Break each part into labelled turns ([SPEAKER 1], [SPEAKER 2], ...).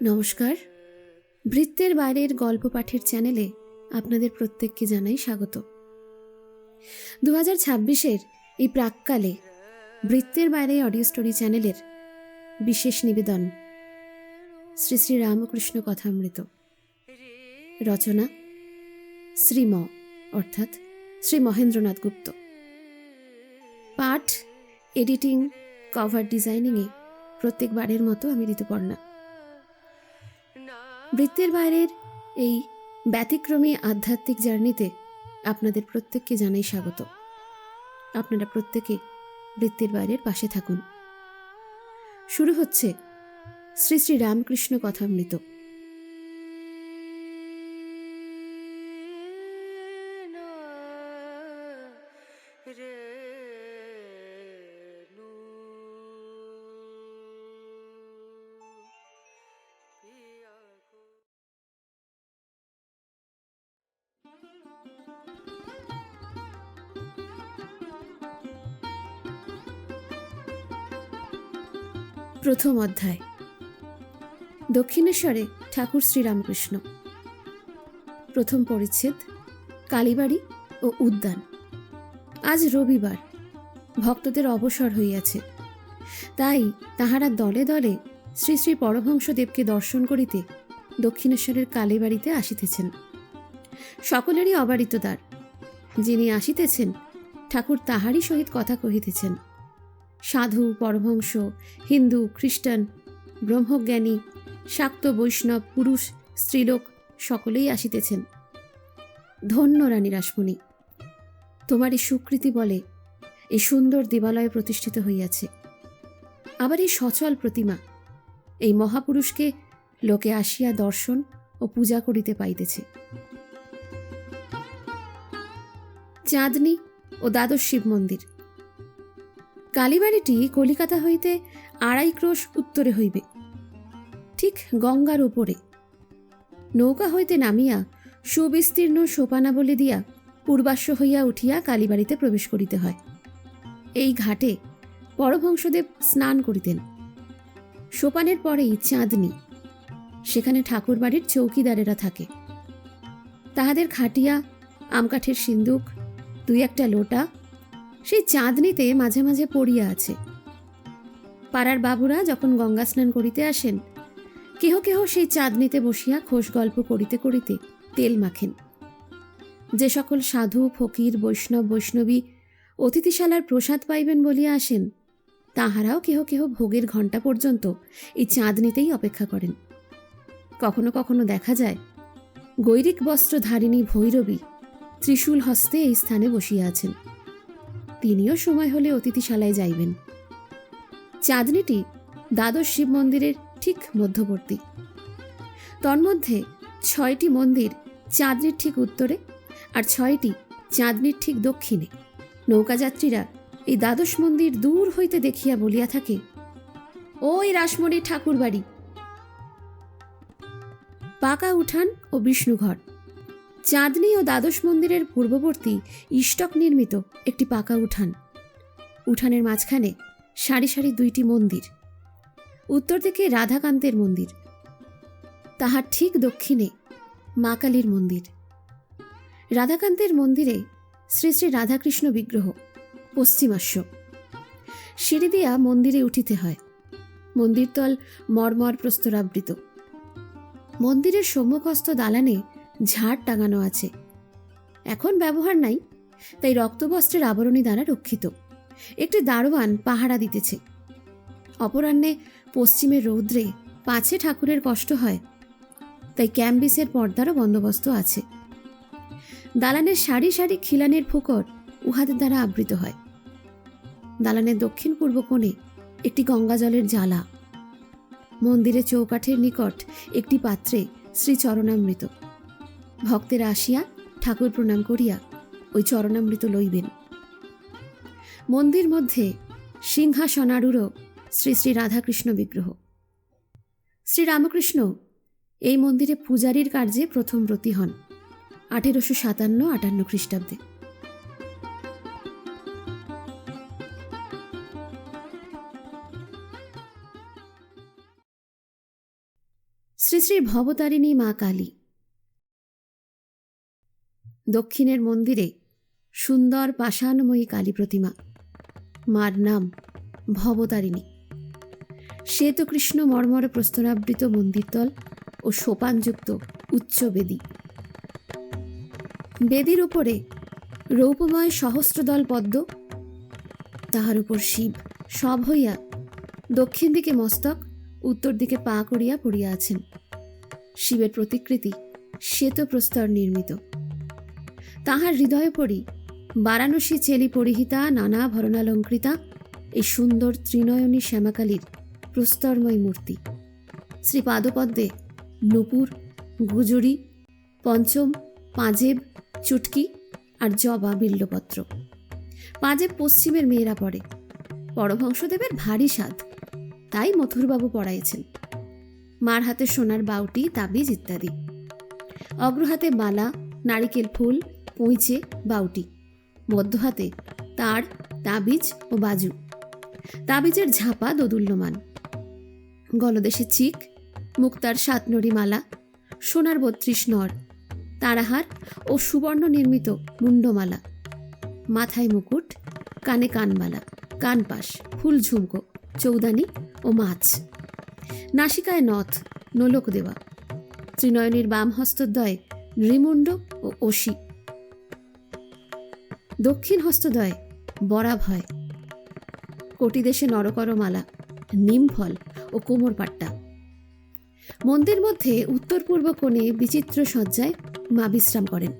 [SPEAKER 1] নমস্কার, বৃত্তের বাইরের গল্প পাঠের চ্যানেলে আপনাদের প্রত্যেককে জানাই স্বাগত। 2026-এর এই প্রাককালে বৃত্তের বাইরে অডিও স্টোরি চ্যানেলের বিশেষ নিবেদন শ্রী শ্রী রামকৃষ্ণ কথামৃত। রচনা শ্রীম অর্থাৎ শ্রী মহেন্দ্রনাথ গুপ্ত। পাঠ, এডিটিং, কভার ডিজাইনিংয়ে প্রত্যেকবারের মতো আমি ঋতুপর্ণা। বৃত্তের বাইরের এই ব্যতিক্রমী আধ্যাত্মিক জার্নিতে আপনাদের প্রত্যেককে জানাই স্বাগত। আপনারা প্রত্যেকে বৃত্তের বাইরের পাশে থাকুন। শুরু হচ্ছে শ্রী শ্রী রামকৃষ্ণ কথামৃত। প্রথম অধ্যায়। দক্ষিণেশ্বরে ঠাকুর শ্রীরামকৃষ্ণ। প্রথম পরিচ্ছেদ, কালীবাড়ি ও উদ্যান। আজ রবিবার, ভক্তদের অবসর হইয়াছে, তাই তাহারা দলে দলে শ্রী শ্রী পরমহংসদেবকে দর্শন করিতে দক্ষিণেশ্বরের কালীবাড়িতে আসিতেছেন। সকলেরই অবারিত দ্বার। যিনি আসিতেছেন, ঠাকুর তাহারই সহিত কথা কহিতেছেন। সাধু, পরমহংস, হিন্দু, খ্রিস্টান, ব্রহ্মজ্ঞানী, শাক্ত, বৈষ্ণব, পুরুষ, স্ত্রীলোক সকলেই আসিতেছেন। ধন্য রানী রাসমণি, তোমারই স্বীকৃতি বলে এই সুন্দর দেবালয় প্রতিষ্ঠিত হইয়াছে। আবার এই সচল প্রতিমা, এই মহাপুরুষকে লোকে আসিয়া দর্শন ও পূজা করিতে পাইতেছে। চাঁদনী ও দ্বাদশ শিব মন্দির। কালীবাড়িটি কলিকাতা হইতে 2.5 ক্রোশ উত্তরে হইবে, ঠিক গঙ্গার উপরে। নৌকা হইতে নামিয়া সুবিস্তীর্ণ সোপানাবলী দিয়া পূর্বাশ্ব হইয়া উঠিয়া কালীবাড়িতে প্রবেশ করিতে হয়। এই ঘাটে পরমহংসদেব স্নান করিতেন। সোপানের পরেই চাঁদনী, সেখানে ঠাকুরবাড়ির চৌকিদারেরা থাকে। তাহাদের খাটিয়া, আমকাঠের সিন্দুক, 2-1টা লোটা সেই চাঁদনীতে মাঝে মাঝে পড়িয়া আছে। পাড়ার বাবুরা যখন গঙ্গা স্নান করিতে আসেন, কেহ কেহ সেই চাঁদনীতে বসিয়া খোশ গল্প করিতে করিতে তেল মাখেন। যে সকল সাধু, ফকির, বৈষ্ণব, বৈষ্ণবী অতিথিশালার প্রসাদ পাইবেন বলিয়া আসেন, তাহারাও কেহ কেহ ভোগের ঘণ্টা পর্যন্ত এই চাঁদনীতেই অপেক্ষা করেন। কখনো কখনো দেখা যায় গৈরিক বস্ত্রধারিণী ভৈরবী ত্রিশূল হস্তে এই স্থানে বসিয়া আছেন। তিনিও সময় হলে অতিথিশালায় যাইবেন। চাঁদনীটি দ্বাদশ শিব মন্দিরের ঠিক মধ্যবর্তী। তন্মধ্যে 6টি মন্দির চাঁদনীর ঠিক উত্তরে আর 6টি চাঁদনীর ঠিক দক্ষিণে। নৌকাযাত্রীরা এই দ্বাদশ মন্দির দূর হইতে দেখিয়া বলিয়া থাকে, ওই রাসমণির ঠাকুর বাড়ি। পাকা উঠান ও বিষ্ণুঘর। চাঁদনী ও দ্বাদশ মন্দিরের পূর্ববর্তী ইষ্টক নির্মিত একটি পাকা উঠান। উঠানের মাঝখানে সারি সারি 2টি মন্দির। উত্তর দিকে রাধাকান্তের মন্দির, তাহার ঠিক দক্ষিণে মা কালীর মন্দির। রাধাকান্তের মন্দিরে শ্রী শ্রী রাধাকৃষ্ণ বিগ্রহ, পশ্চিমাস্য। সিঁড়ি দিয়া মন্দিরে উঠিতে হয়। মন্দিরতল মর্মর প্রস্তরাবৃত। মন্দিরের সম্মুখস্থ দালানে ঝাড় টাঙানো আছে। এখন ব্যবহার নাই, তাই রক্তবস্ত্রের আবরণী দ্বারা রক্ষিত। একটি দারোয়ান পাহারা দিতেছে। অপরাহ্নে পশ্চিমের রৌদ্রে পাছে ঠাকুরের কষ্ট হয়, তাই ক্যাম্বিসের পর্দারও বন্দোবস্ত আছে। দালানের সারি সারি খিলানের ফুকর উহাদের দ্বারা আবৃত হয়। দালানের দক্ষিণ পূর্ব কোণে একটি গঙ্গাজলের জ্বালা। মন্দিরে চৌকাঠের নিকট একটি পাত্রে শ্রী চরণামৃত। ভক্তেরা আসিয়া ঠাকুর প্রণাম করিয়া ওই চরণামৃত লইবেন। মন্দির মধ্যে সিংহাসনারূঢ় শ্রী শ্রী রাধাকৃষ্ণ বিগ্রহ। শ্রীরামকৃষ্ণ এই মন্দিরে পূজারীর কার্যে প্রথম ব্রতী হন 1857-58 খ্রিস্টাব্দে। শ্রী শ্রী ভবতারিণী মা কালী। দক্ষিণের মন্দিরে সুন্দর পাষাণময়ী কালী প্রতিমা। মার নাম ভবতারিণী। শ্বেতকৃষ্ণ মর্মর প্রস্তরাবৃত মন্দিরতল ও সোপানযুক্ত উচ্চ বেদী। বেদীর উপরে রৌপময় সহস্রদল পদ্ম, তাহার উপর শিব সব হইয়া দক্ষিণ দিকে মস্তক, উত্তর দিকে পা করিয়া পড়িয়া আছেন। শিবের প্রতিকৃতি শ্বেতপ্রস্তর নির্মিত। তাহার হৃদয়ে পড়ি বারাণসী চেলি পরিহিতা নানা ভরণালঙ্কৃতা এই সুন্দর ত্রিনয়নী শ্যামাকালীর প্রস্তরময় মূর্তি। শ্রীপাদপদ্মে নূপুর, গুজরি, পঞ্চম, পাঁজেব, চুটকি আর জবা বিল্লপত্র। পাঁজেব পশ্চিমের মেয়েরা পড়ে। পরমহংসদেবের ভারী স্বাদ, তাই মথুরবাবু পড়াইছেন। মার হাতে সোনার বাউটি, তাবিজ ইত্যাদি। অগ্রহাতে বালা, নারিকেল ফুল, পঁইচে, বাউটি। মধ্য হাতে তার, তাবিজ ও বাজু। তাবিজের ঝাপা দোদুল্যমান। গলদেশে চিক, মুক্তার 7 নড়ি মালা, সোনার 32 নর, তারাহার ও সুবর্ণ নির্মিত মুন্ডমালা। মাথায় মুকুট, কানে কানবালা, কানপাশ, ফুল ঝুমকো, চৌদানি ও মাছ। নাসিকায় নথ, নোলক দেওয়া। ত্রিনয়নীর বাম হস্তদ্বয়ে নৃমুণ্ড ও অসি। দক্ষিণ হস্তদ্বয়ে বরাভয়। কটিদেশে নরকরমালা, নিমফল ও কোমরপাট্টা। মন্দির মধ্যে উত্তর পূর্ব কোণে বিচিত্র সজ্জায় মা বিশ্রাম করেন।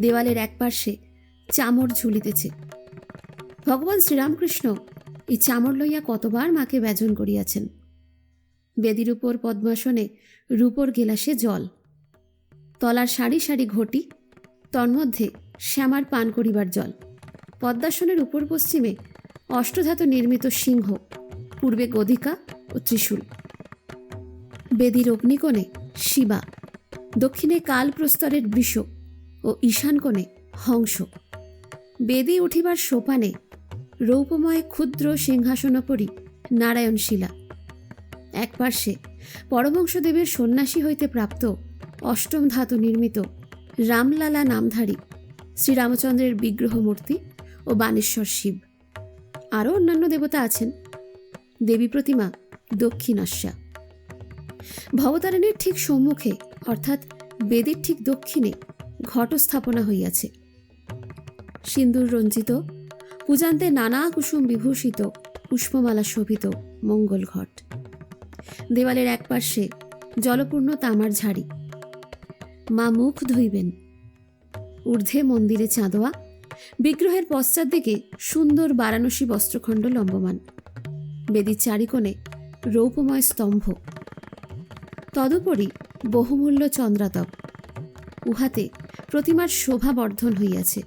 [SPEAKER 1] দেওয়ালের এক পার্শ্বে চামর ঝুলিতেছে। ভগবান শ্রীরামকৃষ্ণ এই চামর লইয়া কতবার মাকে ব্যজন করিয়াছেন। বেদির উপর পদ্মাসনে রূপোর গেলাসে জল, তলার সারি সারি ঘটি, তন্মধ্যে শ্যামার পান করিবার জল। পদ্মাসনের উপর পশ্চিমে অষ্টধাতু নির্মিত সিংহ, পূর্বে গদিকা ও ত্রিশূল। বেদির অগ্নিকোণে শিবা, দক্ষিণে কালপ্রস্তরের বৃষ ও ঈশান কোণে হংস। বেদি উঠিবার সোপানে রৌপময় ক্ষুদ্র সিংহাসনোপরি নারায়ণশিলা। এক পার্শ্বে পরমহংসদেবের সন্ন্যাসী হইতে প্রাপ্ত অষ্টম ধাতু নির্মিত রামলালা নামধারী শ্রীরামচন্দ্রের বিগ্রহ মূর্তি ও বানেশ্বর শিব। আরও অন্যান্য দেবতা আছেন। দেবী প্রতিমা দক্ষিণাস্যা। ভবতারিণীর ঠিক সম্মুখে অর্থাৎ বেদির ঠিক দক্ষিণে ঘট স্থাপনা হইয়াছে। সিন্দুর রঞ্জিত, পূজান্তে নানা কুসুম বিভূষিত, পুষ্পমালা শোভিত মঙ্গল ঘট। দেওয়ালের এক পার্শ্বে জলপূর্ণ তামার ঝাড়ি। মা মুখ ধুইবেন। ঊর্ধ্বে মন্দিরে চাঁদোয়া। বিগ্রহের পশ্চাৎ দিকে সুন্দর বারাণসী বস্ত্রখণ্ড লম্বমান। বেদির চারিকোণে রৌপময় স্তম্ভ। তদুপরি বহুমূল্য চন্দ্রাতক। উহাতে প্রতিমার শোভা বর্ধন হইয়াছে।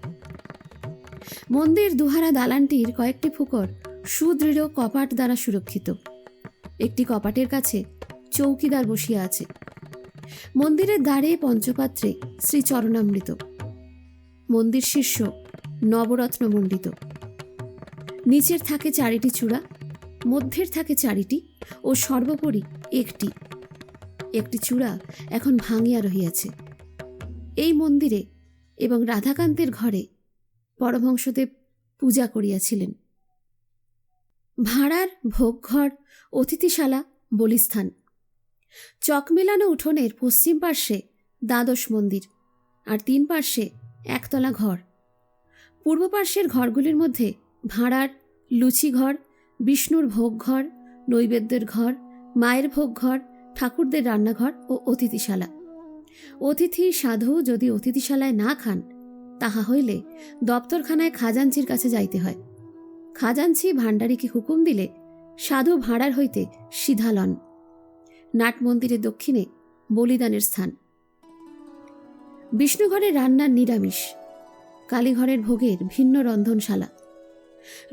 [SPEAKER 1] মন্দির দুহারা দালানটির কয়েকটি ফুকর সুদৃঢ় কপাট দ্বারা সুরক্ষিত। একটি কপাটের কাছে চৌকিদার বসিয়া আছে। মন্দিরের দ্বারে পঞ্চপাত্রে শ্রীচরণামৃত। মন্দির শীর্ষ নবরত্ন মণ্ডিত। নিচের থাকে 4টি চূড়া, মধ্যের থাকে 4টি ও সর্বোপরি একটি চূড়া এখন ভাঙিয়া রহিয়াছে। এই মন্দিরে এবং রাধাকান্তের ঘরে পরমহংসদেব পূজা করিয়াছিলেন। ভাঁড়ার ভোগঘর, অতিথিশালা, বলিস্থান। চকমেলানো উঠোনের পশ্চিম পার্শ্বে দ্বাদশ মন্দির আর 3 পার্শ্বে একতলা ঘর। পূর্ব পার্শ্বের ঘরগুলির মধ্যে ভাঁড়ার, লুচি ঘর, বিষ্ণুর ভোগঘর, নৈবেদ্যের ঘর, মায়ের ভোগঘর, ঠাকুরদের রান্নাঘর ও অতিথিশালা। অতিথি সাধু যদি অতিথিশালায় না খান, তাহা হইলে দপ্তরখানায় খাজাঞ্চির কাছে যাইতে হয়। খাজাঞ্চি ভাণ্ডারীকে হুকুম দিলে সাধু ভাঁড়ার হইতে সিধা লন। নাট মন্দিরের দক্ষিণে বলিদানের স্থান। বিষ্ণুঘরের রান্নার নিরামিষ। কালীঘরের ভোগের ভিন্ন রন্ধনশালা।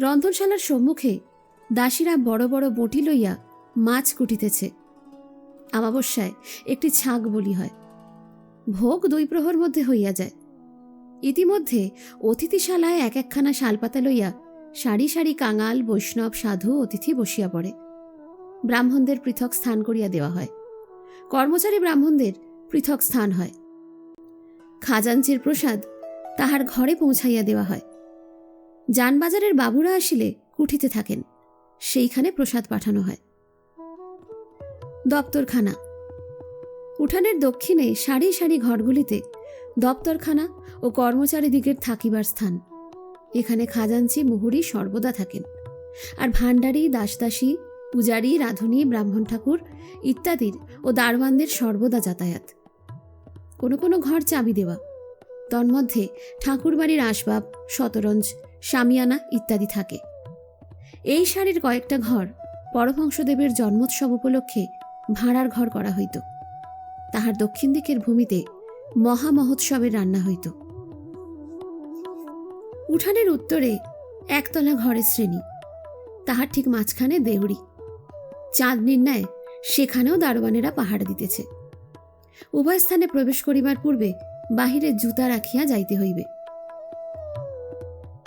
[SPEAKER 1] রন্ধনশালার সম্মুখে দাসীরা বড় বড় বটি লইয়া মাছ কুটিতেছে। অমাবস্যায় একটি ছাগ বলি হয়। ভোগ 2 প্রহর মধ্যে হইয়া যায়। ইতিমধ্যে অতিথিশালায় এক একখানা শালপাতা লইয়া সারি সারি কাঙাল, বৈষ্ণব, সাধু, অতিথি বসিয়া পড়ে। ব্রাহ্মণদের পৃথক স্থান করিয়া দেওয়া হয়। কর্মচারী ব্রাহ্মণদের পৃথক স্থান হয়। খাজাঞ্চির প্রসাদ তাহার ঘরে পৌঁছাইয়া দেওয়া হয়। যানবাজারের বাবুরা আসিলে কুঠিতে থাকেন, সেইখানে প্রসাদ পাঠানো হয়। দপ্তরখানা। উঠানের দক্ষিণে সারি সারি ঘরগুলিতে দপ্তরখানা ও কর্মচারীদিগের থাকিবার স্থান। এখানে খাজাঞ্চি মুহুরী সর্বদা থাকেন, আর ভাণ্ডারী, দাসদাসী, পূজারী, রাঁধুনী, ব্রাহ্মণ ঠাকুর ইত্যাদির ও দারোয়ানদের সর্বদা যাতায়াত। কোনো কোনো ঘর চাবি দেওয়া, তন্মধ্যে ঠাকুরবাড়ির আসবাব, শতরঞ্জ, শামিয়ানা ইত্যাদি থাকে। এই সারির কয়েকটা ঘর পরমহংসদেবের জন্মোৎসব উপলক্ষে ভাড়ার ঘর করা হইত। তাহার দক্ষিণ দিকের ভূমিতে মহামহোৎসবের রান্না হইত। উঠানের উত্তরে একতলা ঘরের শ্রেণী, তাহার ঠিক মাঝখানে দেউড়ি। চাঁদনির ন্যায় সেখানেও দারোয়ানেরা পাহারা দিতেছে। উভয় স্থানে প্রবেশ করিবার পূর্বে বাহিরে জুতা রাখিয়া যাইতে হইবে।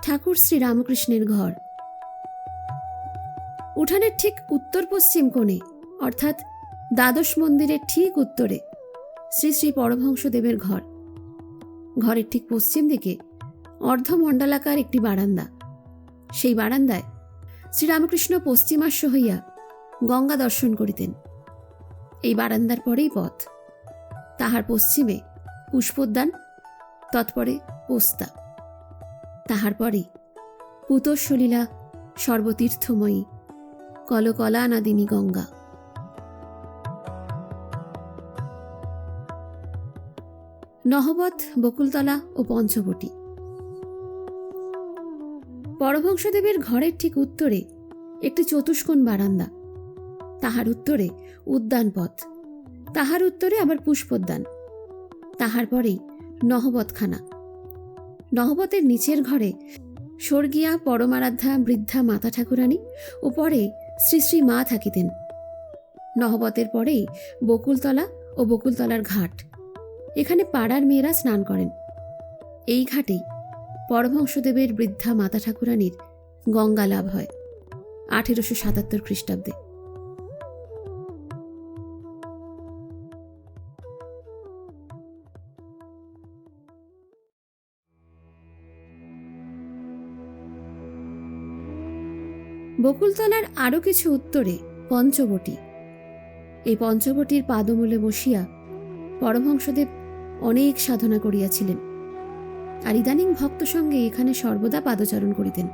[SPEAKER 1] ঠাকুর শ্রীরামকৃষ্ণের ঘর। উঠানের ঠিক উত্তর পশ্চিম কোণে, অর্থাৎ দ্বাদশ মন্দিরের ঠিক উত্তরে শ্রী শ্রী পরমহংসদেবের ঘর। ঘরের ঠিক পশ্চিম দিকে অর্ধমণ্ডলাকার একটি বারান্দা। সেই বারান্দায় শ্রীরামকৃষ্ণ পশ্চিমাস্য হইয়া গঙ্গা দর্শন করিতেন। এই বারান্দার পরেই পথ। তাহার পশ্চিমে পুষ্পোদ্যান, তৎপরে পোস্তা, তাহার পরে পুতঃসলীলা সর্বতীর্থময়ী কলকলানাদিনী গঙ্গা। নহবত, বকুলতলা ও পঞ্চবটী। পরমহংসদেবের ঘরের ঠিক উত্তরে একটি চতুষ্কোণ বারান্দা, তাহার উত্তরে উদ্যান পথ, তাহার উত্তরে আবার পুষ্পোদ্যান, তাহার পরেই নহবতখানা। নহবতের নিচের ঘরে স্বর্গীয়া পরমারাধ্যা বৃদ্ধা মাতা ঠাকুরানী ও পরে শ্রী শ্রী মা থাকিতেন। নহবতের পরেই বকুলতলা ও বকুলতলার ঘাট। এখানে পাড়ার মেয়েরা স্নান করেন। এই ঘাটেই পরমহংসদেবের বৃদ্ধা মাতা ঠাকুরানীর গঙ্গা লাভ হয় 1877 খ্রিস্টাব্দে। বকুলতলার আরও কিছু উত্তরে পঞ্চবটী। এই পঞ্চবটীর পাদমূলে বসিয়া পরমহংসদেব অনেক সাধনা করিয়াছিলেন, আর ইদানিং ভক্ত সঙ্গে এখানে সর্বদা পাদচারণ করিতেন।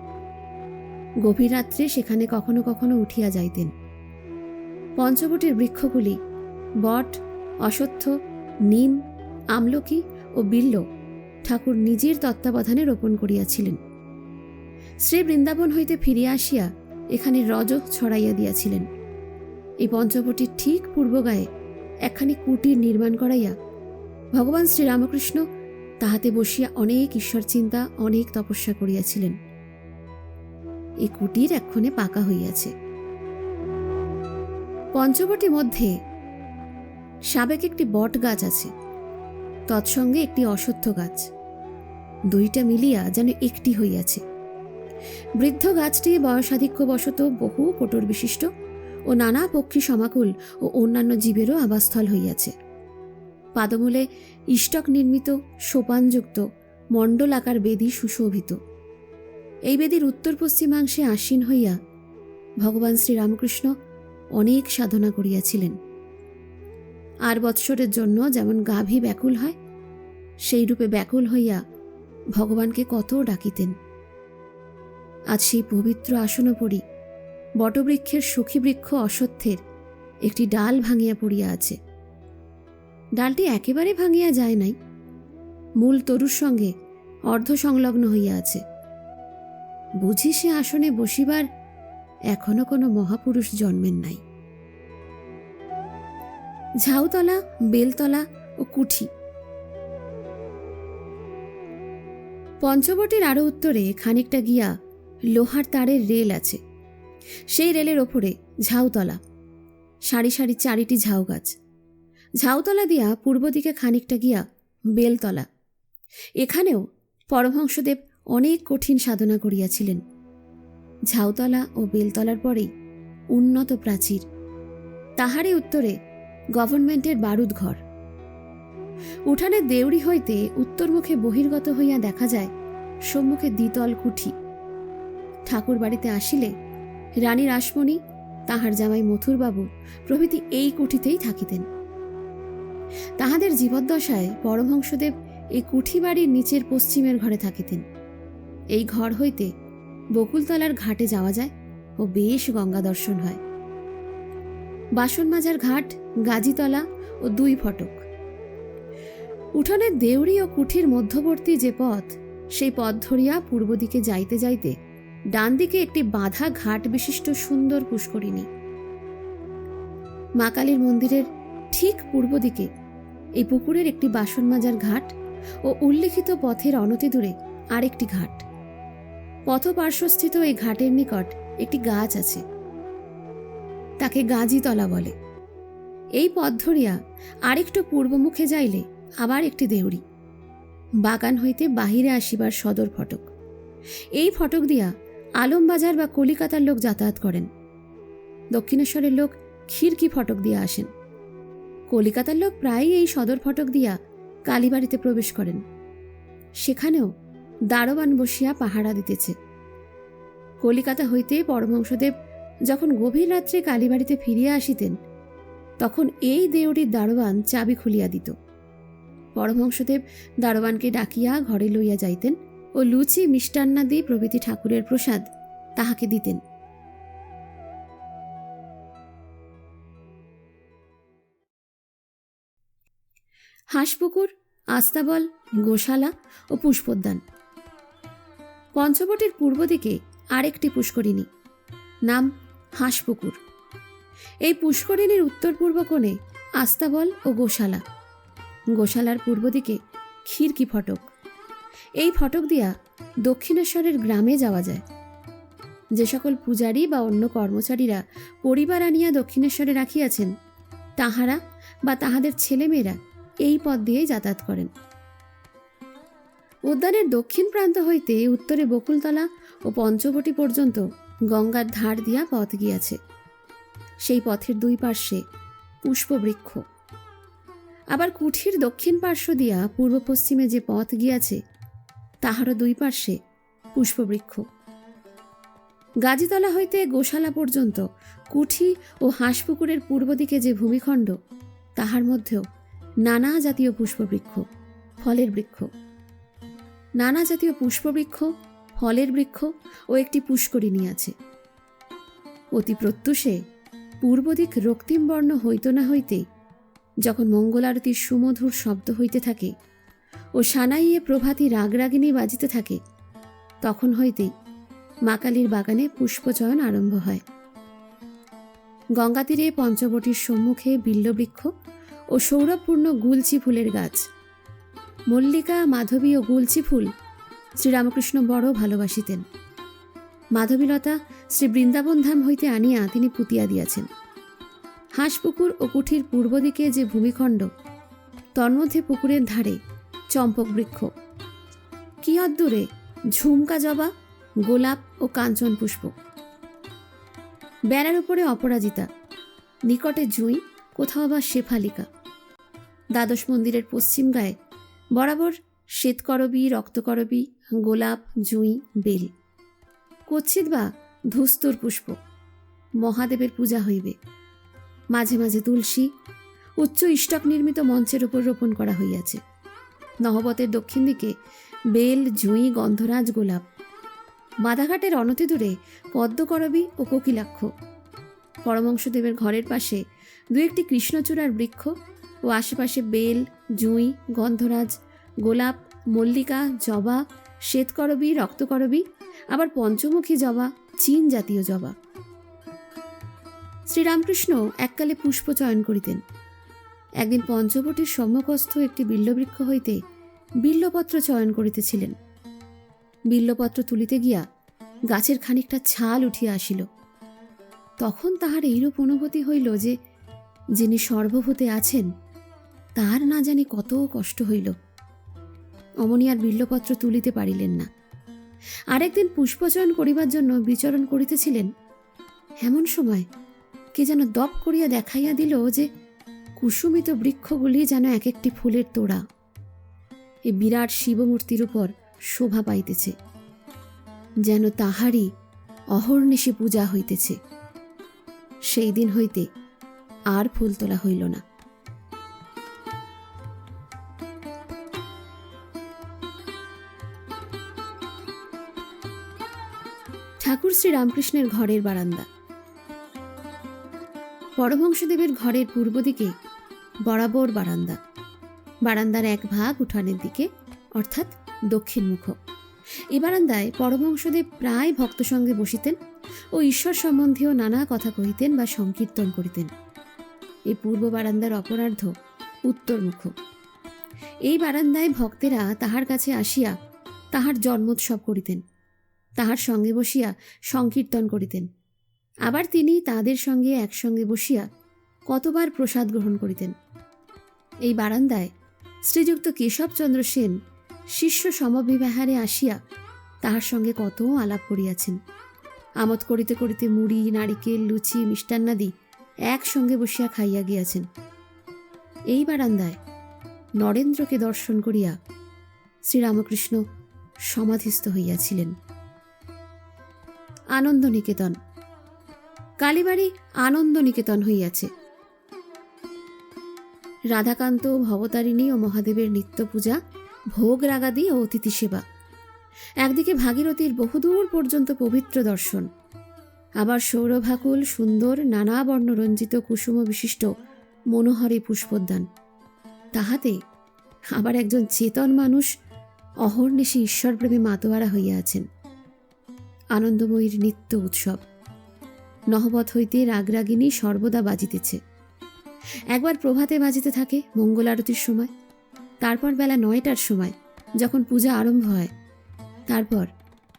[SPEAKER 1] গভীর রাত্রে সেখানে কখনো কখনো উঠিয়া যাইতেন। পঞ্চবটীর বৃক্ষগুলি বট, অশ্বত্থ, নিম, আমলকি ও বিল্ব ঠাকুর নিজের তত্ত্বাবধানে রোপণ করিয়াছিলেন। শ্রী বৃন্দাবন হইতে ফিরিয়া আসিয়া এখানে রজ ছড়াইয়া দিয়াছিলেন। এই পঞ্চবটীর ঠিক পূর্বগায়ে একখানি কুটির নির্মাণ করাইয়া ভগবান শ্রীরামকৃষ্ণ তাহাতে বসিয়া অনেক ঈশ্বর চিন্তা, অনেক তপস্যা করিয়াছিলেন। এই কুটির এক্ষণে পাকা হইয়াছে। পঞ্চবটী মধ্যে সাবেক একটি বট গাছ আছে, তৎসঙ্গে একটি অশ্বত্থ গাছ, দুইটা মিলিয়া যেন একটি হইয়াছে। বৃদ্ধ গাছটি বয়সাধিক্যবশত বহু কোটর বিশিষ্ট ও নানা পক্ষী সমাকুল ও অন্যান্য জীবেরও আবাসস্থল হইয়াছে। পাদমূলে ইষ্টক নির্মিত সোপানযুক্ত মণ্ডলাকার বেদী সুশোভিত। এই বেদীর উত্তর পশ্চিমাংশে আসীন হইয়া ভগবান শ্রীরামকৃষ্ণ অনেক সাধনা করিয়াছিলেন। আর বৎসরের জন্য যেমন গাভী ব্যাকুল হয়, সেই রূপে ব্যাকুল হইয়া ভগবানকে কত ডাকিতেন। আজ সেই পবিত্র আসনোপরি বটবৃক্ষের সখীবৃক্ষ অশ্বত্থের একটি ডাল ভাঙিয়া পড়িয়া আছে। ডালটি একেবারে ভাঙিয়া যায় নাই, মূল তরুর সঙ্গে অর্ধ সংলগ্ন হইয়া আছে। বুঝি সে আসনে বসিবার এখনো কোনো মহাপুরুষ জন্মেন নাই। ঝাউতলা, বেলতলা ও কুঠি। পঞ্চবটির আরো উত্তরে খানিকটা গিয়া লোহার তারের রেল আছে। সেই রেলের ওপরে ঝাউতলা, সারি সারি 4টি ঝাউ গাছ। ঝাউতলা দিয়া পূর্ব দিকে খানিকটা গিয়া বেলতলা। এখানেও পরমহংসদেব অনেক কঠিন সাধনা করিয়াছিলেন। ঝাউতলা ও বেলতলার পরেই উন্নত প্রাচীর, তাহারই উত্তরে গভর্নমেন্টের বারুদ ঘর। উঠানের দেউড়ি হইতে উত্তরমুখে বহির্গত হইয়া দেখা যায় সম্মুখে দ্বিতল কুঠি। ঠাকুর বাড়িতে আসিলে রানী রাসমণি, তাহার জামাই মথুরবাবু প্রভৃতি এই কুঠিতেই থাকিতেন। তাহাদের জীবদ্দশায় পরমহংসদেব এই কুঠি বাড়ির নিচের পশ্চিমের ঘরে থাকিতেন। এই ঘর হইতে বকুলতলার ঘাটে যাওয়া যায় ও বেশ গঙ্গা দর্শন হয়। বাসন মাজার ঘাট, গাজীতলা ও 2 ফটক। উঠানের দেউড়ি ও কুঠির মধ্যবর্তী যে পথ, সেই পথ ধরিয়া পূর্ব দিকে যাইতে যাইতে ডান দিকে একটি বাঁধা ঘাট বিশিষ্ট সুন্দর পুষ্করিণী। মা কালীর মন্দিরের ঠিক পূর্ব দিকে এই পুকুরের একটি বাসন মাজার ঘাট ও উল্লিখিত পথের অনতিদূরে আরেকটি ঘাট। পথপার্শ্বস্থিত এই ঘাটের নিকট একটি গাছ আছে, তাকে গাজীতলা বলে। এই পথ ধরিয়া আরেকটু পূর্বমুখে যাইলে আবার একটি দেউড়ি, বাগান হইতে বাহিরে আসিবার সদর ফটক। এই ফটক দিয়া আলমবাজার বা কলিকাতার লোক যাতায়াত করেন। দক্ষিণেশ্বরের লোক খিড়কি ফটক দিয়া আসেন। কলিকাতার লোক প্রায়ই এই সদর ফটক দিয়া কালীবাড়িতে প্রবেশ করেন। সেখানেও দারোয়ান বসিয়া পাহারা দিতেছে। কলিকাতা হইতে পরমহংসদেব যখন গভীর রাত্রে কালীবাড়িতে ফিরিয়া আসিতেন, তখন এই দেউড়ির দারোয়ান চাবি খুলিয়া দিত। পরমহংসদেব দারোয়ানকে ডাকিয়া ঘরে লইয়া যাইতেন ও লুচি, মিষ্টান্নাদি প্রভৃতি ঠাকুরের প্রসাদ তাহাকে দিতেন। হাঁসপুকুর, আস্তাবল, গোশালা ও পুষ্পোদ্যান। পঞ্চবটির পূর্ব দিকে আরেকটি পুষ্করিণী, নাম হাঁসপুকুর। এই পুষ্করিণীর উত্তর পূর্ব কোণে আস্তাবল ও গোশালা। গোশালার পূর্ব দিকে খিড়কি ফটক। এই ফটক দিয়া দক্ষিণেশ্বরের গ্রামে যাওয়া যায়। যে সকল পূজারী বা অন্য কর্মচারীরা পরিবার আনিয়া দক্ষিণেশ্বরে রাখিয়াছেন, তাহারা বা তাহাদের ছেলেমেয়েরা এই পথ দিয়েই যাতায়াত করেন। উদ্যানের দক্ষিণ প্রান্ত হইতে উত্তরে বকুলতলা ও পঞ্চবটি পর্যন্ত গঙ্গার ধার দিয়া পথ গিয়াছে। সেই পথের 2 পার্শ্বে পুষ্পবৃক্ষ। আবার কুঠির দক্ষিণ পার্শ্ব দিয়া পূর্ব পশ্চিমে যে পথ গিয়াছে, তাহারও 2 পার্শ্বে পুষ্পবৃক্ষ। গাজীতলা হইতে গোশালা পর্যন্ত কুঠি ও হাঁসপুকুরের পূর্ব দিকে যে ভূমিখণ্ড, তাহার মধ্যেও নানা জাতীয় পুষ্পবৃক্ষ, ফলের বৃক্ষ। নানা জাতীয় পুষ্পবৃক্ষ, ফলের বৃক্ষ ও একটি পুষ্করিণী আছে। অতি প্রত্যুষে পূর্ব দিক রক্তিম বর্ণ হইত না হইতেই, যখন মঙ্গলারতির সুমধুর শব্দ হইতে থাকে ও সানাইয়ে প্রভাতী রাগরাগিনী বাজিতে থাকে, তখন হইতেই মা কালীর বাগানে পুষ্পচয়ন আরম্ভ হয়। গঙ্গাতীরে পঞ্চবটির সম্মুখে বিল্লবৃক্ষ ও সৌরভপূর্ণ গুলচি ফুলের গাছ। মল্লিকা, মাধবী ও গুলচি ফুল শ্রীরামকৃষ্ণ বড় ভালোবাসিতেন। মাধবীলতা শ্রী বৃন্দাবন ধাম হইতে আনিয়া তিনি পুতিয়া দিয়াছেন। হাঁসপুকুর ও কুঠির পূর্ব দিকে যে ভূমিখণ্ড, তন্মধ্যে পুকুরের ধারে চম্পক বৃক্ষ। কিয়দ্দূরে ঝুমকা জবা, গোলাপ ও কাঞ্চন পুষ্প। বেড়ার উপরে অপরাজিতা, নিকটে জুঁই, কোথাও বা শেফালিকা। দ্বাদশ মন্দিরের পশ্চিম গায়ে বরাবর শ্বেতকরবী, রক্তকরবী, গোলাপ, জুঁই, বেল। কচ্ছিৎ বা ধূস্তর পুষ্প। মহাদেবের পূজা হইবে। মাঝে মাঝে তুলসী উচ্চ ইষ্টক নির্মিত মঞ্চের উপর রোপণ করা হইয়াছে। নহবতের দক্ষিণ দিকে বেল, জুঁই, গন্ধরাজ, গোলাপ। বাধাঘাটের অনতিদূরে পদ্মকরবী ও কোকিলাক্ষ। পরমহংসদেবের ঘরের পাশে 2-1টি কৃষ্ণচূড়ার বৃক্ষ ও আশেপাশে বেল, জুঁই, গন্ধরাজ, গোলাপ, মল্লিকা, জবা, শ্বেতকরবী, রক্তকরবী, আবার পঞ্চমুখী জবা, চীন জাতীয় জবা। শ্রীরামকৃষ্ণ এককালে পুষ্প চয়ন করিতেন। একদিন পঞ্চবটির সম্মুখস্থ একটি বিল্লবৃক্ষ হইতে বিল্লপত্র চয়ন করিতেছিলেন। বিল্লপত্র তুলিতে গিয়া গাছের খানিকটা ছাল উঠিয়া আসিল। তখন তাহার এইরূপ অনুভূতি হইল যে যিনি সর্বভূতে আছেন, তার না জানি কত কষ্ট হইল। অমনি আর বিল্লপত্র তুলিতে পারিলেন না। আরেকদিন পুষ্পচয়ন করিবার জন্য বিচরণ করিতেছিলেন। এমন সময় কে যেন দপ করিয়া দেখাইয়া দিল যে কুসুমিত বৃক্ষগুলি যেন এক একটি ফুলের তোড়া এই বিরাট শিবমূর্তির উপর শোভা পাইতেছে, যেন তাহারই অহর্নিশি পূজা হইতেছে। সেই দিন হইতে আর ফুল তোলা হইল না। ঠাকুর শ্রী রামকৃষ্ণের ঘরের বারান্দা। পরমহংসদেবের ঘরের পূর্ব দিকে বরাবর বারান্দা। বারান্দার এক ভাগ উঠানের দিকে, অর্থাৎ দক্ষিণমুখ। এই বারান্দায় পরমহংসদেব প্রায় ভক্ত সঙ্গে বসিতেন ও ঈশ্বর সম্বন্ধীয় নানা কথা কহিতেন বা সংকীর্তন করিতেন। এই পূর্ব বারান্দার অপরার্ধ উত্তরমুখ। এই বারান্দায় ভক্তেরা তাহার কাছে আসিয়া তাহার জন্মোৎসব করিতেন, তাহার সঙ্গে বসিয়া সংকীর্তন করিতেন। আবার তিনি তাদের সঙ্গে একসঙ্গে বসিয়া কতবার প্রসাদ গ্রহণ করিতেন। এই বারান্দায় শ্রীযুক্ত কেশবচন্দ্র সেন শিষ্য সমবিবাহারে আসিয়া তাহার সঙ্গে কত আলাপ করিয়াছেন। আমোদ করিতে করিতে মুড়ি, নারিকেল, লুচি, মিষ্টান্নাদি একসঙ্গে বসিয়া খাইয়া গিয়াছেন। এই বারান্দায় নরেন্দ্রকে দর্শন করিয়া শ্রীরামকৃষ্ণ সমাধিস্থ হইয়াছিলেন। আনন্দনিকেতন। কালীবাড়ি আনন্দনিকেতন হইয়াছে। রাধাকান্ত, ভবতারিণী ও মহাদেবের নিত্য পূজা, ভোগ রাগাদি ও অতিথি সেবা। একদিকে ভাগীরথীর বহুদূর পর্যন্ত পবিত্র দর্শন, আবার সৌরভাকুল সুন্দর নানা বর্ণরঞ্জিত কুসুম বিশিষ্ট মনোহরী পুষ্পোদ্যান। তাহাতে আবার একজন চেতন মানুষ অহর্নিশি ঈশ্বরপ্রেমে মাতোয়ারা হইয়া আছেন। আনন্দময়ীর নিত্য উৎসব। নহবত হইতে রাগরাগিনী সর্বদা বাজিতেছে। একবার প্রভাতে বাজিতে থাকে মঙ্গল আরতির সময়, তারপর বেলা 9টার সময় যখন পূজা আরম্ভ হয়, তারপর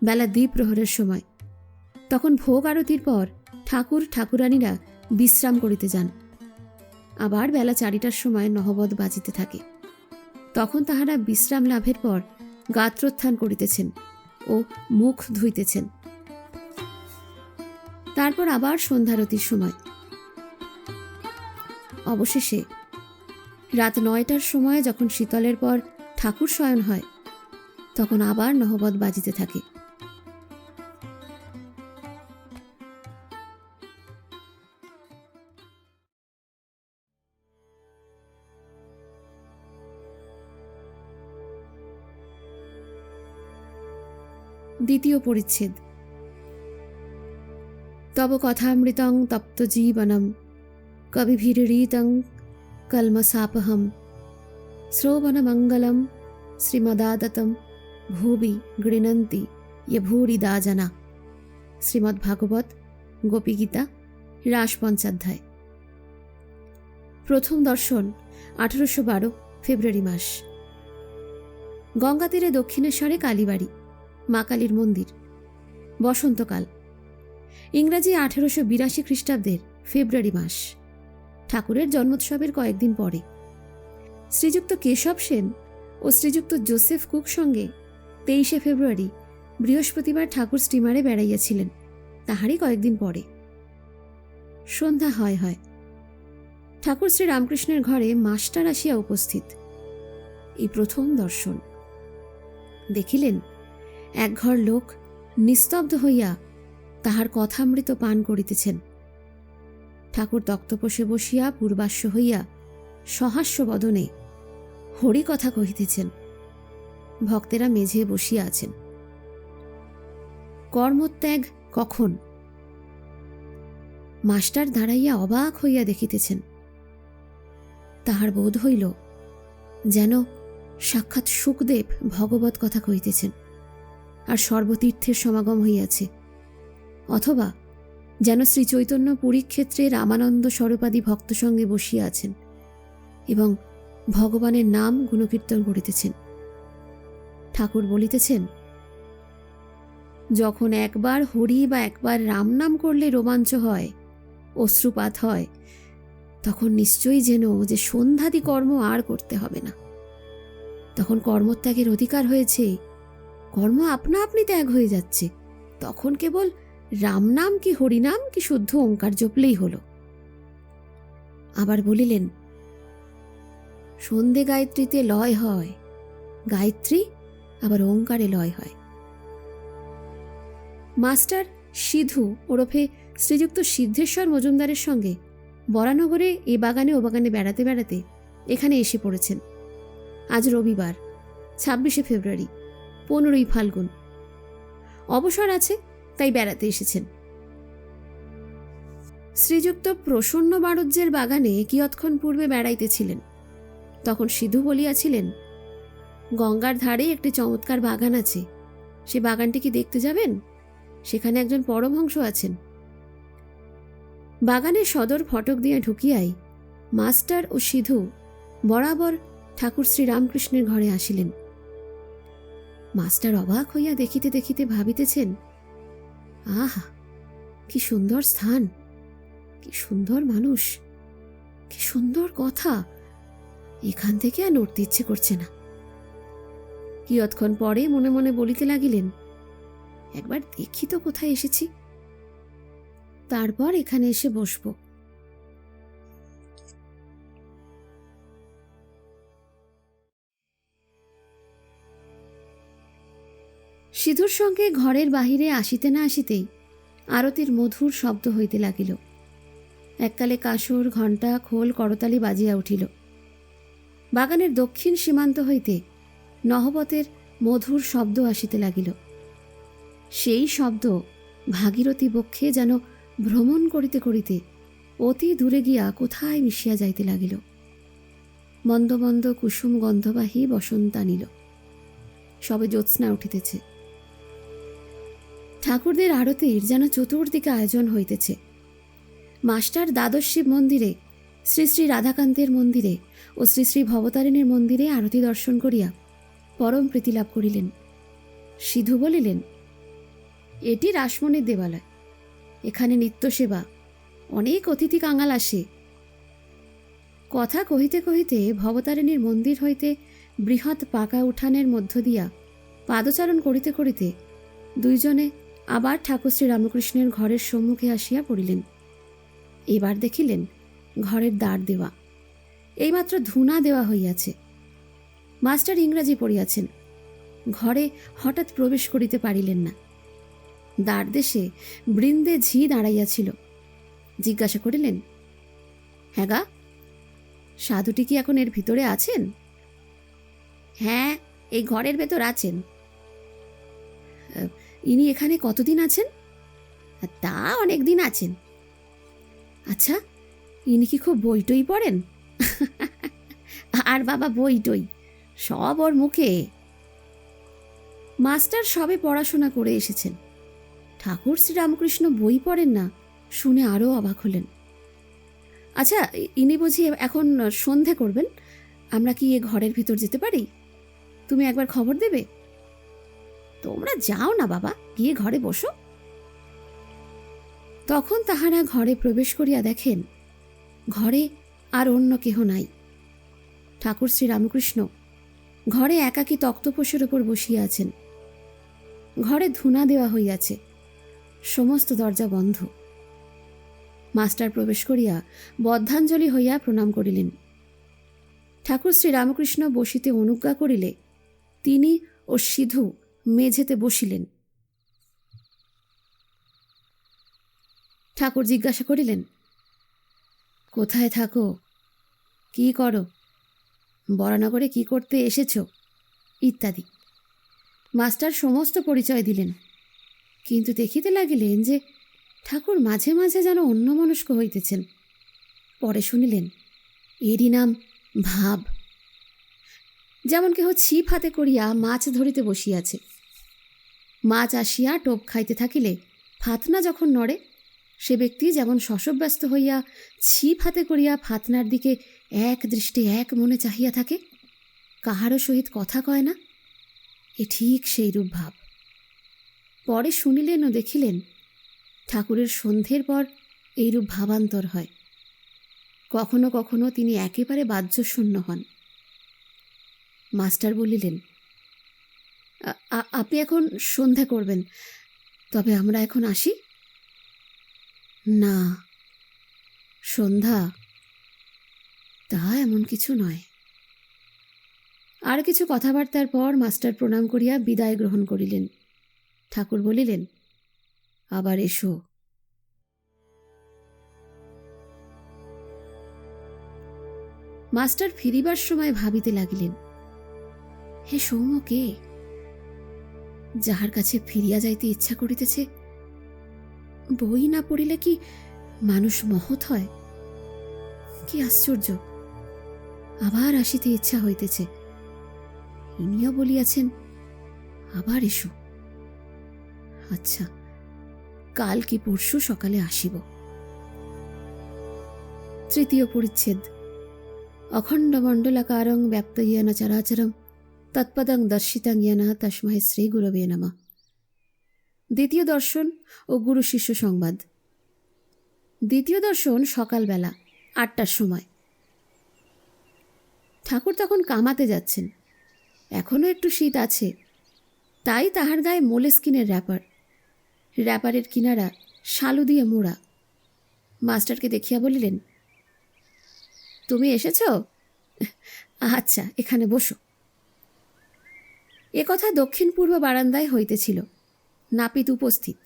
[SPEAKER 1] বেলা দ্বিপ্রহরের সময়। তখন ভোগ আরতির পর ঠাকুর ঠাকুরানীরা বিশ্রাম করিতে যান। আবার বেলা 4টার সময় নহবত বাজিতে থাকে। তখন তাহারা বিশ্রাম লাভের পর গাত্রোত্থান করিতেছেন ও মুখ ধুইতেছেন। তারপর আবার সন্ধ্যারতির সময়। অবশেষে রাত 9টার সময় যখন শীতলের পর ঠাকুর শয়ন হয়, তখন আবার নহবত বাজিতে থাকে। দ্বিতীয় পরিচ্ছেদ। তব কথামৃতং তপ্ত জীবনম কবিভিরীতং কলমসাপহম শ্রবণমঙ্গলম শ্রীমদাদতম ভুবি গৃণন্তি ইয়ভূরিদা জনা। শ্রীমদ্ভাগবত গোপীগীতা, রাস পঞ্চাধ্যায়। প্রথম দর্শন 1812 ফেব্রুয়ারি মাস। গঙ্গা তীরে দক্ষিণেশ্বরে কালীবাড়ি, মা কালীর মন্দির। বসন্তকাল। ইংরাজি 1882 খ্রিস্টাব্দের ফেব্রুয়ারি মাস। ঠাকুরের জন্মোৎসবের কয়েকদিন পরে। শ্রীযুক্ত কেশব সেন ও শ্রীযুক্ত জোসেফ কুক সঙ্গে 23শে ফেব্রুয়ারি বৃহস্পতিবার ঠাকুর স্টিমারে বেড়াইয়াছিলেন, তাহারই কয়েকদিন পরে। সন্ধ্যা হয়। ঠাকুর শ্রী রামকৃষ্ণের ঘরে মাস্টার আসিয়া উপস্থিত। এই প্রথম দর্শন। দেখিলেন এক ঘর লোক নিস্তব্ধ হইয়া তাহার কথামৃত পান করিতেছেন। ঠাকুর তক্তপোষে বসিয়া পূর্বাস্য হইয়া সহাস্য বদনে হরি কথা কহিতেছেন। ভক্তেরা মেঝে বসিয়া আছেন। কর্মত্যাগ কখন? মাস্টার দাঁড়াইয়া অবাক হইয়া দেখিতেছেন। তাহার বোধ হইল যেন সাক্ষাৎ সুখদেব ভগবত কথা কহিতেছেন আর সর্বতীর্থের সমাগম হইয়াছে, অথবা যেন শ্রী চৈতন্য পুরীক্ষেত্রে রামানন্দ স্বরূপাদি ভক্ত সঙ্গে বসিয়া আছেন এবং ভগবানের নাম গুণকীর্তন করিতেছেন। ঠাকুর বলিতেছেন, যখন একবার হরি বা একবার রাম নাম করলে রোমাঞ্চ হয়, অশ্রুপাত হয়, তখন নিশ্চয়ই যেন যে সন্ধ্যাদি কর্ম আর করতে হবে না। তখন কর্মত্যাগের অধিকার হয়েছে, কর্ম আপনা আপনি ত্যাগ হয়ে যাচ্ছে। তখন কেবল রাম নাম কি হরিনাম কি শুদ্ধ ওঙ্কার জপলেই হল। আবার বলিলেন, সন্ধে গায়ত্রীতে লয় হয়, গায়ত্রী আবার ওঙ্কারে লয় হয়। মাস্টার সিধু ওরফে শ্রীযুক্ত সিদ্ধেশ্বর মজুমদারের সঙ্গে বরানগরে এ বাগানে ও বাগানে বেড়াতে বেড়াতে এখানে এসে পড়েছেন। আজ রবিবার, 26শে ফেব্রুয়ারি, 15ই ফাল্গুন। অবসর আছে, তাই বেড়াতে এসেছেন। শ্রীযুক্ত প্রসন্ন বাড়ুজ্যের বাগানে কিয়ৎক্ষণ পূর্বে বেড়াইতেছিলেন। তখন সিধু বলিয়াছিলেন, গঙ্গার ধারে একটি চমৎকার বাগান আছে, সে বাগানটি কি দেখতে যাবেন? সেখানে একজন পরমহংস আছেন। বাগানের সদর ফটক দিয়ে ঢুকিয়াই মাস্টার ও সিধু বরাবর ঠাকুর শ্রীরামকৃষ্ণের ঘরে আসিলেন। মাস্টার অবাক হইয়া দেখিতে দেখিতে ভাবিতেছেন, আহা, কি সুন্দর স্থান, কি সুন্দর মানুষ, কি সুন্দর কথা, এখান থেকে আর নড়তে ইচ্ছে করছে না। কিয়ৎক্ষণ পরে মনে মনে বলিতে লাগিলেন, একবার দেখি তো কোথায় এসেছি, তারপর এখানে এসে বসব। সিধুর সঙ্গে ঘরের বাহিরে আসিতে না আসিতেই আরতির মধুর শব্দ হইতে লাগিল। এককালে কাসর, ঘণ্টা, খোল, করতালি বাজিয়া উঠিল। বাগানের দক্ষিণ সীমান্ত হইতে নহবতের মধুর শব্দ আসিতে লাগিল। সেই শব্দ ভাগীরথী বক্ষে যেন ভ্রমণ করিতে করিতে অতি দূরে গিয়া কোথায় মিশিয়া যাইতে লাগিল। মন্দ মন্দ কুসুম গন্ধবাহী বসন্ত আনিল। সবে জ্যোৎস্না উঠিতেছে। ঠাকুরদের আরতির যেন চতুর্দিকে আয়োজন হইতেছে। মাস্টার দ্বাদশ শিব মন্দিরে, শ্রী শ্রী রাধাকান্তের মন্দিরে ও শ্রী শ্রী ভবতারিণীর মন্দিরে আরতি দর্শন করিয়া পরম প্রীতি লাভ করিলেন। সিধু বলিলেন, এটি রাসমণির দেবালয়, এখানে নিত্য সেবা, অনেক অতিথি কাঙাল আসে। কথা কহিতে কহিতে ভবতারিণীর মন্দির হইতে বৃহৎ পাকা উঠানের মধ্য দিয়া পাদচারণ করিতে করিতে দুইজনে আবার ঠাকুর শ্রীরামকৃষ্ণের ঘরের সম্মুখে আসিয়া পড়িলেন। এবার দেখিলেন ঘরের দ্বার দেওয়া, এইমাত্র ধূনা দেওয়া হইয়াছে। মাস্টার ইংরাজি পড়িয়াছেন, ঘরে হঠাৎ প্রবেশ করিতে পারিলেন না। দ্বারদেশে বৃন্দে ঝি দাঁড়াইয়াছিল। জিজ্ঞাসা করিলেন, হ্যাঁ গা, সাধুটি কি এখন এর ভিতরে আছেন? হ্যাঁ, এই ঘরের ভেতর আছেন। ইনি এখানে কতদিন আছেন? তা অনেক দিন আছেন। আচ্ছা, ইনি কি খুব বইটই পড়েন? আর বাবা, বইটই সব ওর মুখে। মাস্টার সবে পড়াশোনা করে এসেছেন, ঠাকুর শ্রীরামকৃষ্ণ বই পড়েন না শুনে আরও অবাক হলেন। আচ্ছা, ইনি বুঝি এখন সন্ধে করবেন, আমরা কি এ ঘরের ভিতর যেতে পারি? তুমি একবার খবর দেবে। তোমরা যাও না বাবা, গিয়ে ঘরে বসো। তখন তাহারা ঘরে প্রবেশ করিয়া দেখেন ঘরে আর অন্য কেহ নাই। ঠাকুর শ্রীরামকৃষ্ণ ঘরে একাকী তক্তপোষের উপর বসিয়া আছেন। ঘরে ধূনা দেওয়া হইয়াছে, সমস্ত দরজা বন্ধ। মাস্টার প্রবেশ করিয়া বদ্ধাঞ্জলি হইয়া প্রণাম করিলেন। ঠাকুর শ্রীরামকৃষ্ণ বসিতে অনুজ্ঞা করিলে তিনি ও সিধু মেঝেতে বসিলেন। ঠাকুর জিজ্ঞাসা করিলেন, কোথায় থাকো, কি করো, বরানগরে কি করতে এসেছ, ইত্যাদি। মাস্টার সমস্ত পরিচয় দিলেন, কিন্তু দেখিতে লাগিলেন যে ঠাকুর মাঝে মাঝে যেন অন্যমনস্ক হইতেছেন। পরে শুনিলেন এরই নাম ভাব। যেমন কেহ ছিপ হাতে করিয়া মাছ ধরিতে বসিয়াছে। মাছ আসিয়া টোপ খাইতে থাকিলে ফাতনা যখন নড়ে, সে ব্যক্তি যেমন শশব্যস্ত হইয়া ছিপ হাতে করিয়া ফাতনার দিকে এক দৃষ্টে এক মনে চাহিয়া থাকে, কাহারও সহিত কথা কয় না, এ ঠিক সেইরূপ ভাব। পরে শুনিলেন ও দেখিলেন ঠাকুরের সন্ধ্যের পর এইরূপ ভাবান্তর হয়। কখনো কখনো তিনি একেবারে বাহ্যশূন্য হন। মাস্টার বলিলেন, আপনি এখন সন্ধ্যা করবেন, তবে আমরা এখন আসি। না, সন্ধ্যা তা এমন কিছু নয়, আর কিছু কথাবার্তার পর মাস্টার প্রণাম করিয়া বিদায় গ্রহণ করিলেন। ঠাকুর বলিলেন, আবার এসো। মাস্টার ফিরিবার সময় ভাবিতে লাগিলেন, হে সৌম্য কে, যাহার কাছে ফিরিয়া যাইতে ইচ্ছা করিতেছে? বই না পড়িলে কি মানুষ মহৎ হয়? কি আশ্চর্য! আবার আসিতে ইচ্ছা হইতেছে। ইনিও বলিয়াছেন, আবার এসো। আচ্ছা, কাল কি পরশু সকালে আসিব। তৃতীয় পরিচ্ছেদ। অখণ্ড মণ্ডলাকারং ব্যাপ্ত ইয়েন চরাচরম তৎপদং দর্শিতাং ইয়েন তস্মৈ শ্রী গুরবে নমঃ। দ্বিতীয় দর্শন ও গুরু শিষ্য সংবাদ। দ্বিতীয় দর্শন সকালবেলা 8টার সময়। ঠাকুর তখন কামাতে যাচ্ছেন। এখনও একটু শীত আছে, তাই তাহার গায়ে মোলেস্কিনের র্যাপার। র্যাপারের কিনারা শালু দিয়ে মোড়া। মাস্টারকে দেখিয়া বলিলেন, তুমি এসেছ? আচ্ছা, এখানে বসো। এ কথা দক্ষিণ পূর্ব বারান্দায় হইতেছিল। নাপিত উপস্থিত।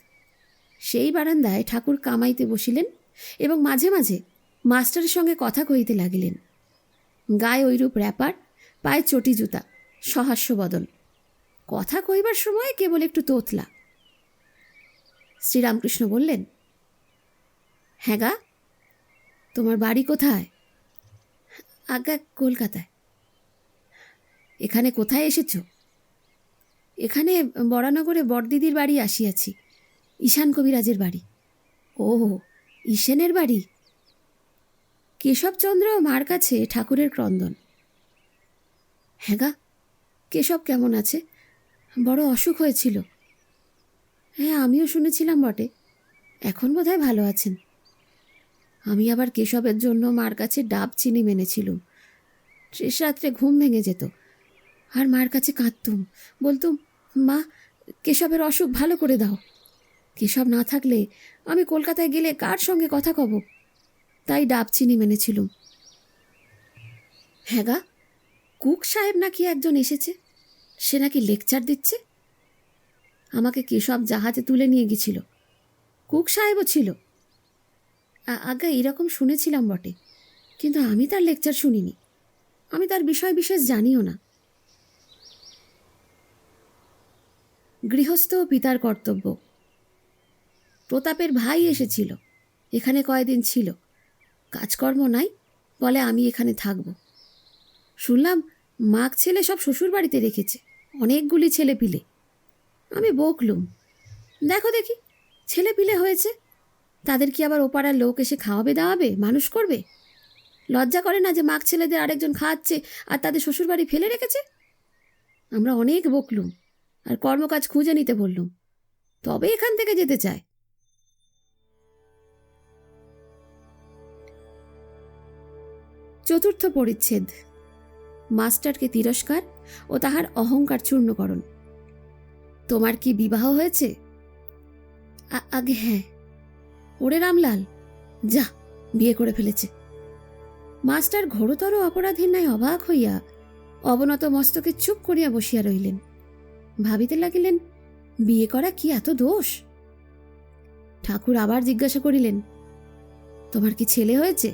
[SPEAKER 1] সেই বারান্দায় ঠাকুর কামাইতে বসিলেন এবং মাঝে মাঝে মাস্টারের সঙ্গে কথা কহিতে লাগিলেন। গায়ে ঐরূপ র্যাপার, পায়ে চটি জুতা, সহাস্য বদন। কথা কহিবার সময় কেবল একটু তোতলা। শ্রীরামকৃষ্ণ বললেন, হ্যাঁ গা, তোমার বাড়ি কোথায়? আজ্ঞা, কলকাতায়। এখানে কোথায় এসেছ? এখানে বরানগরে বড়দিদির বাড়ি আসিয়াছি, ঈশান কবিরাজের বাড়ি। ও, ঈশানের বাড়ি। কেশবচন্দ্র মার কাছে ঠাকুরের ক্রন্দন। হ্যাঁ গা, কেশব কেমন আছে? বড় অসুখ হয়েছিল। হ্যাঁ, আমিও শুনেছিলাম বটে। এখন বোধহয় ভালো আছেন। আমি আবার কেশবের জন্য মার কাছে ডাব চিনি মেনেছিলুম। শেষ রাত্রে ঘুম ভেঙে যেত, আর মার কাছে কাঁদতুম, বলতুম, মা, কেশবের অসুখ ভালো করে দাও। কেশব না থাকলে আমি কলকাতায় গেলে কার সঙ্গে কথা কব? তাই ডাব চিনি মেনেছিলুম। হ্যাঁ গা, কুক সাহেব নাকি একজন এসেছে, সে নাকি লেকচার দিচ্ছে। আমাকে কেশব জাহাজে তুলে নিয়ে গেছিল। কুক সাহেবও ছিল। আজ্ঞা, এরকম শুনেছিলাম বটে, কিন্তু আমি তার লেকচার শুনিনি। আমি তার বিষয় বিশেষ জানিও না। গৃহস্থ পিতার কর্তব্য। প্রতাপের ভাই এসেছিল, এখানে কয়দিন ছিল। কাজকর্ম নাই, বলে আমি এখানে থাকব। শুনলাম মাগ ছেলে সব শ্বশুর বাড়িতে রেখেছে, অনেকগুলি ছেলে পিলে। আমি বকলুম, দেখো দেখি, ছেলে পিলে হয়েছে, তাদের কি আবার ওপাড়ার লোক এসে খাওয়াবে দাওয়াবে, মানুষ করবে? লজ্জা করে না যে মাগ ছেলেদের আরেকজন খাওয়াচ্ছে আর তাদের শ্বশুরবাড়ি ফেলে রেখেছে? আমরা অনেক বকলুম, আর কর্মকাজ খুঁজে নিতে বললুম, তবে এখান থেকে যেতে চায়। চতুর্থ পরিচ্ছেদ। মাস্টারকে তিরস্কার ও তাহার অহংকার চূর্ণকরণ। তোমার কি বিবাহ হয়েছে? আগে হ্যাঁ। ওরে রামলাল, যা, বিয়ে করে ফেলেছে। মাস্টার ঘোরতর অপরাধীর ন্যায় অবাক হইয়া অবনত মস্তকে চুপ করিয়া বসিয়া রহিলেন। ভাবিতে লাগিলেন, বিয়ে করা কি এত দোষ? ঠাকুর আবার জিজ্ঞাসা করিলেন, তোমার কি ছেলে হয়েছে?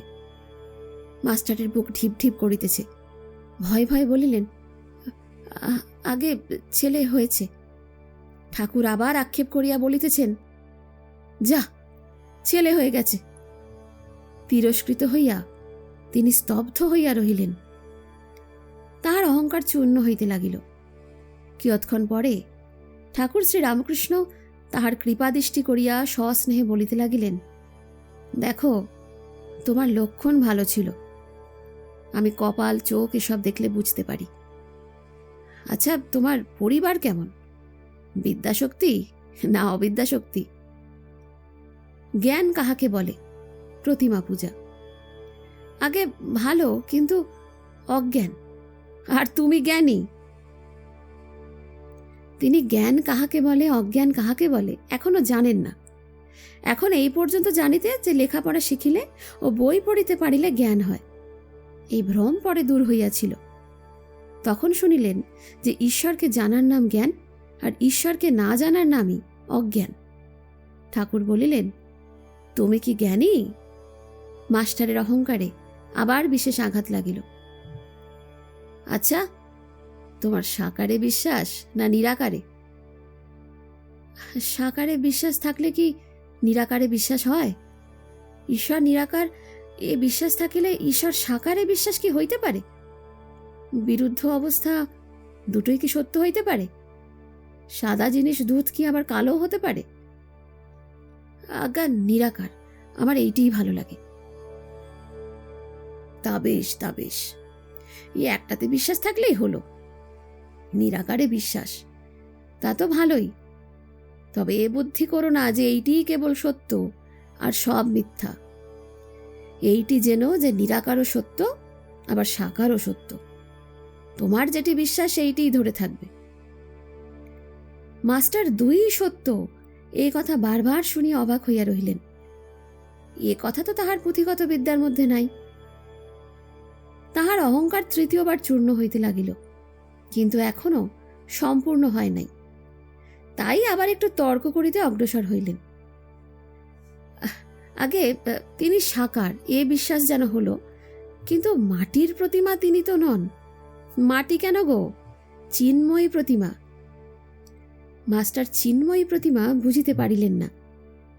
[SPEAKER 1] মাস্টারের বুক ঢিপ ঢিপ করিতেছে। ভয় ভয় বলিলেন, আগে ছেলে হয়েছে। ঠাকুর আবার আক্ষেপ করিয়া বলিতেছেন, যা, ছেলে হয়ে গেছে। তিরস্কৃত হইয়া তিনি স্তব্ধ হইয়া রহিলেন। তাহার অহংকার চূর্ণ হইতে লাগিল। কিয়ৎক্ষণ পরে ঠাকুর শ্রীরামকৃষ্ণ তাহার কৃপাদৃষ্টি করিয়া সস্নেহে বলিতে লাগিলেন, দেখো, তোমার লক্ষণ ভালো ছিল। আমি কপাল, চোখ এসব দেখলে বুঝতে পারি। আচ্ছা, তোমার পরিবার কেমন? বিদ্যাশক্তি না অবিদ্যাশক্তি? জ্ঞান কাহাকে বলে? প্রতিমা পূজা। আগে ভালো, কিন্তু অজ্ঞান। আর তুমি জ্ঞানী। তিনি জ্ঞান কাহাকে বলে, অজ্ঞান কাহাকে বলে এখনো জানেন না। এখন এই পর্যন্ত জানিতে যে লেখাপড়া শিখিলে ও বই পড়িতে পারিলে জ্ঞান হয়, এই ভ্রম পরে দূর হইয়াছিল। তখন শুনিলেন যে ঈশ্বরকে জানার নাম জ্ঞান, আর ঈশ্বরকে না জানার নামই অজ্ঞান। ঠাকুর বলিলেন, তুমি কি জ্ঞানী? মাস্টারের অহংকারে আবার বিশেষ আঘাত লাগিল। আচ্ছা, তোমার সাকারে বিশ্বাস না নিরাকারে? সাকারে বিশ্বাস থাকলে কি নিরাকারে বিশ্বাস হয়? ঈশ্বর নিরাকার এ বিশ্বাস থাকিলে ঈশ্বর সাকারে বিশ্বাস কি হইতে পারে? বিরুদ্ধ অবস্থা দুটোই কি সত্য হইতে পারে? সাদা জিনিস দুধ কি আবার কালো হতে পারে? আজ্ঞা নিরাকার, আমার এইটিই ভালো লাগে। তা বেশ, তা বেশ, এই একটাতে বিশ্বাস থাকলেই হলো, নিরাকারে বিশ্বাস, তা তো ভালোই। তবে এ বুদ্ধি করো না যে এইটিই কেবল সত্য আর সব মিথ্যা। এইটি যেন যে নিরাকারও সত্য, আবার সাকারও সত্য। তোমার যেটি বিশ্বাস সেইটিই ধরে থাকবে। মাস্টার দুই সত্য এই কথা বারবার শুনিয়া অবাক হইয়া রহিলেন। এ কথা তো তাহার পুঁথিগত বিদ্যার মধ্যে নাই। তাহার অহংকার তৃতীয়বার চূর্ণ হইতে লাগিল, কিন্তু এখনো সম্পূর্ণ হয় নাই। তাই আবার একটু তর্ক করিতে অগ্রসর হইলেন। আগে তিনি সাকার এ বিশ্বাস যেন হলো, কিন্তু মাটির প্রতিমা তিনি তো নন। মাটি কেন গো? চিন্ময়ী প্রতিমা। মাস্টার চিন্ময়ী প্রতিমা বুঝিতে পারিলেন না।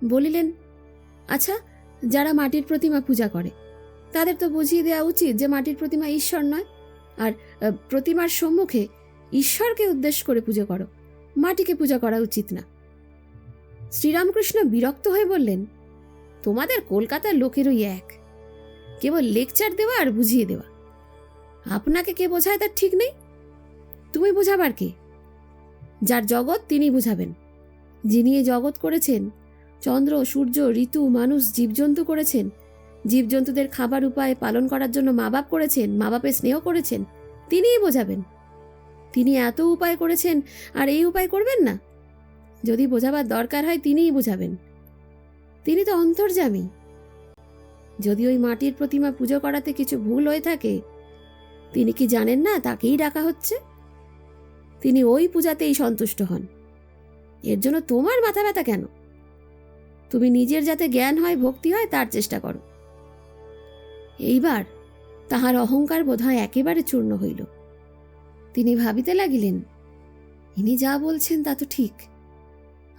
[SPEAKER 1] বলিলেন, আচ্ছা, যারা মাটির প্রতিমা পূজা করে তাদের তো বুঝিয়ে দেওয়া উচিত যে মাটির প্রতিমা ঈশ্বর নয়, আর প্রতিমার সম্মুখে ঈশ্বরকে উদ্দেশ্য করে পুজো করো, মাটিকে পূজা করা উচিত না। শ্রীরামকৃষ্ণ বিরক্ত হয়ে বললেন, তোমাদের কলকাতার লোকেরই এক, কেবল লেকচার দেওয়া আর বুঝিয়ে দেওয়া। আপনাকে কে বোঝায় তার ঠিক নেই। তুমি বোঝাবার কে? যার জগৎ তিনি বুঝাবেন। যিনি এ জগৎ করেছেন, চন্দ্র, সূর্য, ঋতু, মানুষ, জীবজন্তু করেছেন, জীবজন্তুদের খাবার উপায় পালন করার জন্য মা বাপ করেছেন, মা বাপের স্নেহ করেছেন, তিনিই বোঝাবেন। তিনি এত উপায় করেছেন আর এই উপায় করবেন না? যদি বোঝাবার দরকার হয় তিনিই বোঝাবেন। তিনি তো অন্তর্যামী। যদি ওই মাটির প্রতিমা পুজো করাতে কিছু ভুল হয়ে থাকে, তিনি কি জানেন না তাকেই ডাকা হচ্ছে? তিনি ওই পূজাতেই সন্তুষ্ট হন। এর জন্য তোমার মাথা ব্যথা কেন? তুমি নিজের যাতে জ্ঞান হয়, ভক্তি হয়, তার চেষ্টা করো। এইবার তাহার অহংকার বোধহয় একেবারে চূর্ণ হইল। তিনি ভাবিতে লাগিলেন, ইনি যা বলছেন তা তো ঠিক,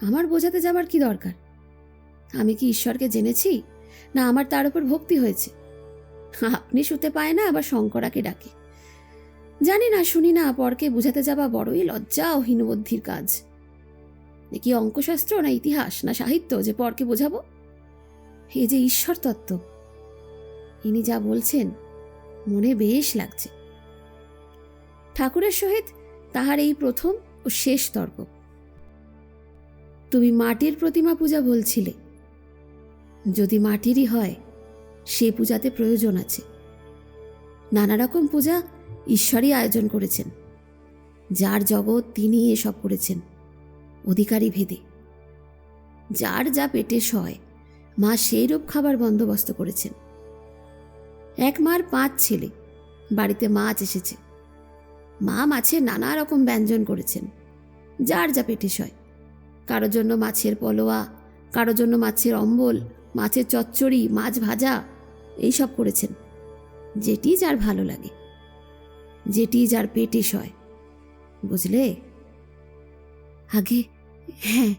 [SPEAKER 1] আমার বোঝাতে যাবার কি দরকার? আমি কি ঈশ্বরকে জেনেছি, না আমার তার উপর ভক্তি হয়েছে? আপনি শুতে পায় না, আবার শঙ্করাকে ডাকে। জানি না, শুনি না, পরকে বুঝাতে যাবা বড়ই লজ্জা ও হীনবুদ্ধির কাজ। কি অঙ্কশাস্ত্র না ইতিহাস না সাহিত্য যে পরকে বোঝাবো? এই যে ঈশ্বর তত্ত্ব, ইনি যা বলছেন মনে বেশ লাগছে। ঠাকুরের সহিত তাহার এই প্রথম ও শেষ তর্ক। তুমি মাটির প্রতিমা পূজা বলছিলে, যদি মাটিরই হয় সে পূজাতে প্রয়োজন আছে। নানা রকম পূজা ঈশ্বরই আয়োজন করেছেন। যার জগৎ তিনি এসব করেছেন, অধিকারী ভেদে। যার যা পেটে সয়, মা সেই রূপ খাবার বন্দোবস্ত করেছেন। এক মার 5 ছেলে, বাড়িতে মাছ এসেছে। মা মাছের নানা রকম ব্যঞ্জন করেছেন, যার যা পেটে সয়। কারো জন্য মাছের পলোয়া, কারো জন্য মাছের অম্বল, মাছের চচ্চড়ি, মাছ ভাজা, এইসব করেছেন। যেটি যার ভালো লাগে, যেটি যার পেটে সয়, বুঝলে? আগে হ্যাঁ।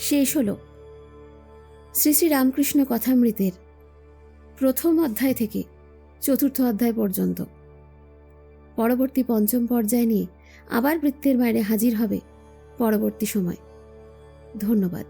[SPEAKER 1] শেষ হল শ্রী শ্রী রামকৃষ্ণ কথামৃতের প্রথম অধ্যায় থেকে 4র্থ অধ্যায় পর্যন্ত। পরবর্তী 5ম পর্যায় নিয়ে আবার বৃত্তের বাইরে হাজির হবে পরবর্তী সময়। ধন্যবাদ।